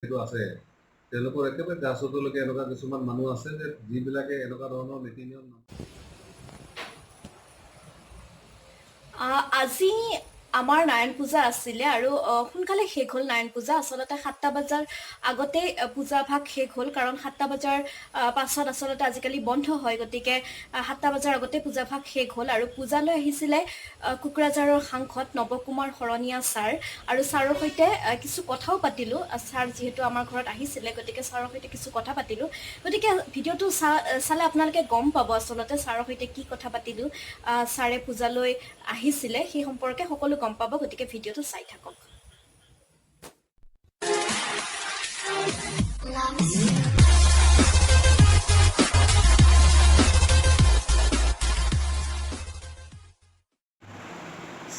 সেইটো আছে তেওঁলোকৰ একেবাৰে গাছতলৈকে এনেকুৱা কিছুমান মানুহ আছে যে যিবিলাকে এনেকুৱা ধৰণৰ নীতি নিয়ম আজি আমাৰ নাৰায়ণ পূজা আছিলে আৰু সোনকালে শেষ হ'ল নাৰায়ণ পূজা। আচলতে 7টা বজাৰ আগতেই পূজা ভাগ শেষ হ'ল, কাৰণ 7টা বজাৰ পাছত আচলতে আজিকালি বন্ধ হয়। গতিকে 7টা বজাৰ আগতে পূজা ভাগ শেষ হ'ল আৰু পূজালৈ আহিছিলে কোকৰাঝাৰৰ সাংসদ নৱকুমাৰ শৰণীয়া ছাৰ, আৰু ছাৰৰ সৈতে কিছু কথাও পাতিলোঁ। ছাৰ যিহেতু আমাৰ ঘৰত আহিছিলে, গতিকে ছাৰৰ সৈতে কিছু কথা পাতিলোঁ। গতিকে ভিডিঅ'টো চালে আপোনালোকে গম পাব আচলতে ছাৰৰ সৈতে কি কথা পাতিলোঁ। ছাৰে পূজালৈ আহিছিলে সেই সম্পৰ্কে সকলো গম পাব, গতিকে ভিডিঅ'টো চাই থাকক।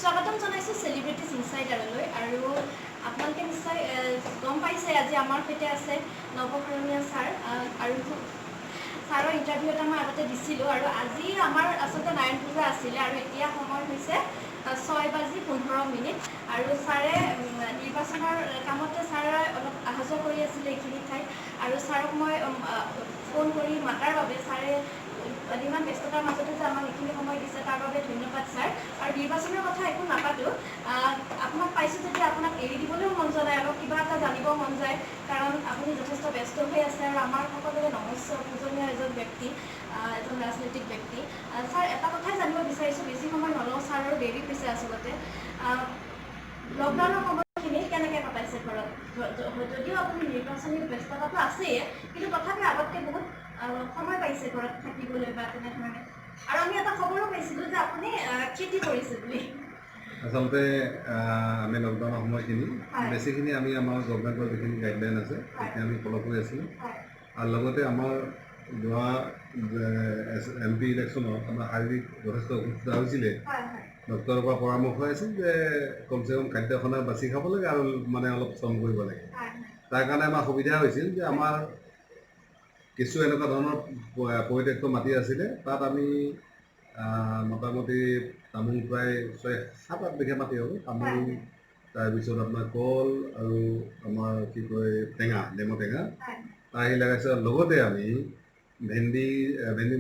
স্বাগতম জনাইছোঁ চেলিব্ৰিটিজ ইনচাইডাৰলৈ। আৰু আপোনালোকে নিশ্চয় গম পাইছে আজি আমাৰ সৈতে আছে নৱশৰণীয়া ছাৰ, আৰু ছাৰৰ ইণ্টাৰভিউ এটা মই আগতে দিছিলোঁ। আৰু আজি আমাৰ আচলতে নাৰায়ণ পূজা আছিলে আৰু এতিয়া সময় হৈছে 6:15। আৰু ছাৰে নিৰ্বাচনৰ কামতে ছাৰে অলপ অহা যোৱা কৰি আছিলে এইখিনি ঠাইত, আৰু ছাৰক মই ফোন কৰি মাতাৰ বাবে ছাৰে ইমান ব্যস্ততাৰ মাজতে যে আমাক এইখিনি সময় দিছে তাৰ বাবে ধন্যবাদ ছাৰ। আৰু নিৰ্বাচনৰ কথা একো নাপাতোঁ, আপোনাক পাইছোঁ যেতিয়া আপোনাক এৰি দিবলৈও মন যোৱা নাই, অলপ কিবা এটা জানিব মন যায়, কাৰণ আপুনি যথেষ্ট ব্যস্ত হৈ আছে আৰু আমাৰ সকলোৰে নমস্য পূজনীয় এজন ব্যক্তি, এজন ৰাজনৈতিক ব্যক্তি। ছাৰ, এটা কথাই জানিব বিচাৰিছোঁ, বেছি সময় নলওঁ, ছাৰৰ দেৰি হৈছে আচলতে। লকডাউনৰ সময়খিনি কেনেকৈ কটাইছে ঘৰত? যদিও আপুনি নিৰ্বাচনী ব্যস্ততাটো আছেই, কিন্তু তথাপি আগতকৈ বহুত সময় পাইছে ঘৰত থাকিবলৈ বা তেনেধৰণে। আৰু আমি এটা খবৰো পাইছিলোঁ যে আপুনি খেতি কৰিছে বুলি। আচলতে আমি লকডাউনৰ সময়খিনি বেছিখিনি আমি আমাৰ গভৰ্ণমেণ্টৰ যিখিনি গাইডলাইন আছে সেইখিনি আমি ফ'ল' কৰি আছিলোঁ। আৰু লগতে আমাৰ যোৱা MP ইলেকশ্যনত আমাৰ শাৰীৰিক যথেষ্ট অসুবিধা হৈছিলে। ডক্টৰৰ পৰা পৰামৰ্শ আছিল যে কমচে কম খাদ্য খানা বাছি খাব লাগে আৰু মানে অলপ শ্ৰম কৰিব লাগে। তাৰ কাৰণে আমাৰ সুবিধা হৈছিল যে আমাৰ কিছু এনেকুৱা ধৰণৰ পৰিত্যক্ত মাটি আছিলে, তাত আমি মোটামুটি তামোল প্ৰায় 6-7-8 বিঘা মাটি হ'ব, তামোল, তাৰপিছত আপোনাৰ কল আৰু আমাৰ কি কয় টেঙা, নেমু টেঙা তাৰ সেই লগাইছোঁ। লগতে আমি ভেন্দি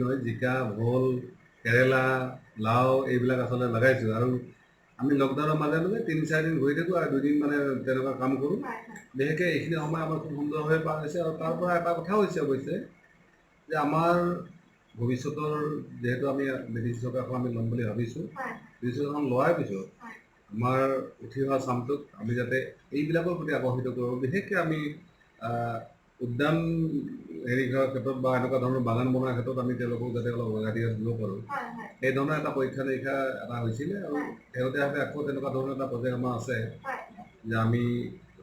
নহয়, জিকা, ভোল, কেৰেলা, লাও এইবিলাক আচলতে লগাইছোঁ। আৰু আমি লকডাউনৰ মাজে মাজে 3-4 দিন ঘূৰি থাকোঁ আৰু 2 দিন মানে তেনেকুৱা কাম কৰোঁ। বিশেষকৈ এইখিনি সময় আমাৰ খুব সুন্দৰভাৱে পাৰ হৈছে। আৰু তাৰ পৰা এটা কথা হৈছে অৱশ্যে যে আমাৰ ভৱিষ্যতৰ যিহেতু আমি মেডিচিন চৰকাৰখন আমি ল'ম বুলি ভাবিছোঁ, মেডিচিন চৰকাৰখন লোৱাৰ পিছত আমাৰ উঠি অহা চামটোক আমি যাতে এইবিলাকৰ প্ৰতি আকৰ্ষিত কৰোঁ। বিশেষকৈ আমি উদ্যান হেৰি কৰাৰ ক্ষেত্ৰত বা এনেকুৱা ধৰণৰ বাগান বনোৱাৰ ক্ষেত্ৰত আমি তেওঁলোকক যাতে অলপ অগ্ৰাধিকাৰ দিব পাৰোঁ, সেই ধৰণৰ এটা পৰীক্ষা নিৰীক্ষা এটা হৈছিলে। আৰু শেহতীয়াভাৱে আকৌ তেনেকুৱা ধৰণৰ এটা প্ৰজেক্ট আমাৰ আছে যে আমি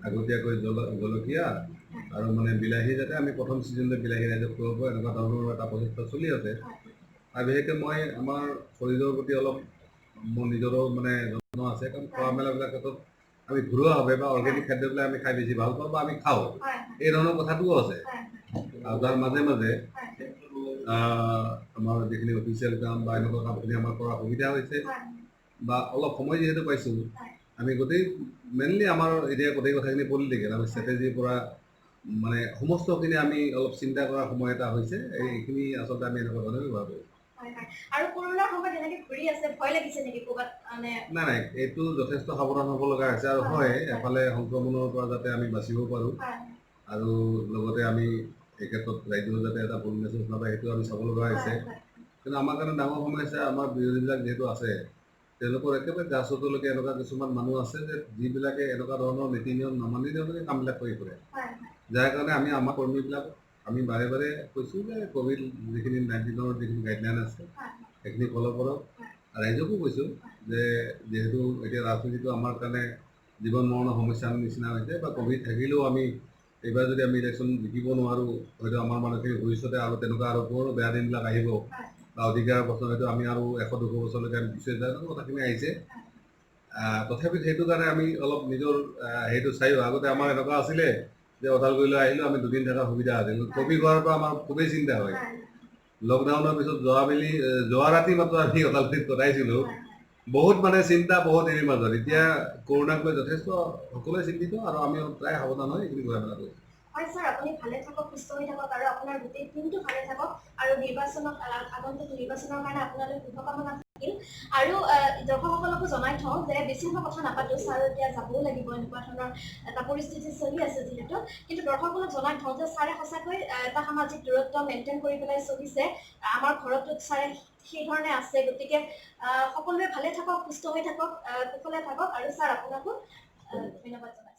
আগতীয়াকৈ জলকীয়া আৰু মানে বিলাহী যাতে আমি প্ৰথম ছিজনতে বিলাহী ৰাইজক খুৱাব পাৰোঁ, এনেকুৱা ধৰণৰ এটা প্ৰচেষ্টা চলি আছে। আৰু বিশেষকৈ মই আমাৰ শৰীৰৰ প্ৰতি অলপ মোৰ নিজৰো মানে যত্ন আছে, কাৰণ খোৱা মেলাবিলাক ক্ষেত্ৰত আমি ঘৰুৱাভাৱে বা অৰ্গেনিক খাদ্যবিলাক আমি খাই বেছি ভাল পাওঁ বা আমি খাওঁ, এই ধৰণৰ কথাটোও আছে। আৰু তাৰ মাজে মাজে আমাৰ যিখিনি অফিচিয়েল কাম বা এনেকুৱা কামখিনি আমাৰ কৰা সুবিধা হৈছে, বা অলপ সময় যিহেতু পাইছোঁ, আমি মেইনলি আমাৰ এতিয়া গোটেই কথাখিনি পলিটিকেল, আমি ষ্ট্ৰেটেজিৰ পৰা মানে সমস্তখিনি আমি অলপ চিন্তা কৰাৰ সময় এটা হৈছে। এইখিনি আচলতে আমি এনেকুৱা ধৰণে ব্যৱহাৰ কৰোঁ। আৰু কৰোণাৰ সময়ত এনেকৈ ঘূৰি আছে, ভয় লাগিছে নেকি ক'ৰবাত? নাই, এইটো যথেষ্ট সাৱধান হ'ব লগা হৈছে। আৰু হয়, এফালে সংক্ৰমণৰ পৰা যাতে আমি বাচিব পাৰোঁ, আৰু লগতে আমি এই ক্ষেত্ৰত ৰাইজেও যাতে এটা ভুল মেছেজ নাপায়, সেইটো আমি চাব লগা হৈছে। কিন্তু আমাৰ কাৰণে ডাঙৰ সমস্যা আমাৰ বিৰোধীবিলাক যিহেতু আছে, তেওঁলোকৰ একেবাৰে গাছতলৈকে এনেকুৱা কিছুমান মানুহ আছে যে যিবিলাকে এনেকুৱা ধৰণৰ নীতি নিয়ম নামানি তেওঁলোকে কামবিলাক কৰি ফুৰে। যাৰ কাৰণে আমি আমাৰ কৰ্মীবিলাক আমি বাৰে বাৰে কৈছোঁ যে ক'ভিড যিখিনি 19ৰ যিখিনি গাইডলাইন আছে সেইখিনি ফ'ল' কৰক। ৰাইজকো কৈছোঁ যে যিহেতু এতিয়া ৰাজনীতিটো আমাৰ কাৰণে জীৱন মৰণৰ সমস্যাৰ নিচিনা হৈছে, বা ক'ভিড থাকিলেও আমি এইবাৰ যদি আমি ইলেকশ্যন জিকিব নোৱাৰোঁ, হয়তো আমাৰ মানুহখিনি ভৱিষ্যতে আৰু তেনেকুৱা আৰু বৰ বেয়া দিনবিলাক আহিব, বা অধিকাৰ বছৰ হয়তো আমি আৰু 100-200 বছৰলৈকে আমি পিছুৱাই যোৱাৰ কথাখিনি আহিছে। তথাপি সেইটো কাৰণে আমি অলপ নিজৰ সেইটো চাইও, আগতে আমাৰ এনেকুৱা আছিলে যে ওদালগুৰিলৈ আহিলোঁ, আমি 2 দিন থকাৰ সুবিধা আছিল। ক'ভিড হোৱাৰ পৰা আমাৰ খুবেই চিন্তা হয়। লকডাউনৰ পিছত যোৱা ৰাতি মাত্ৰ আমি ওদালগুৰিত কটাইছিলোঁ। বহুত মানে চিন্তা, বহুত হেৰিৰ মাজত। এতিয়া কৰোণাক লৈ যথেষ্ট সকলোৱে চিন্তিত, আৰু আমি প্ৰায় সাৱধান হৈ এইখিনি ঘূৰা মেলা কৰিছোঁ। হয় ছাৰ, আপুনি ভালে থাকক, সুস্থ হৈ থাকক আৰু আপোনাৰ গোটেই টিমটো ভালে থাকক আৰু আগন্তুক নিৰ্বাচনৰ কাৰণে আপোনালৈ শুভকামনা থাকিল। আৰু দৰ্শকসকলকো জনাই থওঁ যে বেছি সময় কথা নাপাতো, ছাৰ এতিয়া যাবও লাগিব, এনেকুৱা ধৰণৰ এটা পৰিস্থিতি চলি আছে যিহেতু। কিন্তু দৰ্শকসকলক জনাই থওঁ যে ছাৰে সঁচাকৈ এটা সামাজিক দূৰত্ব মেইনটেইন কৰি পেলাই চলিছে। আমাৰ ঘৰতো ছাৰে সেই ধৰণে আছে। গতিকে সকলোৱে ভালে থাকক, সুস্থ হৈ থাকক, কুশলে থাকক আৰু ছাৰ আপোনাকো ধন্যবাদ জনাইছোঁ।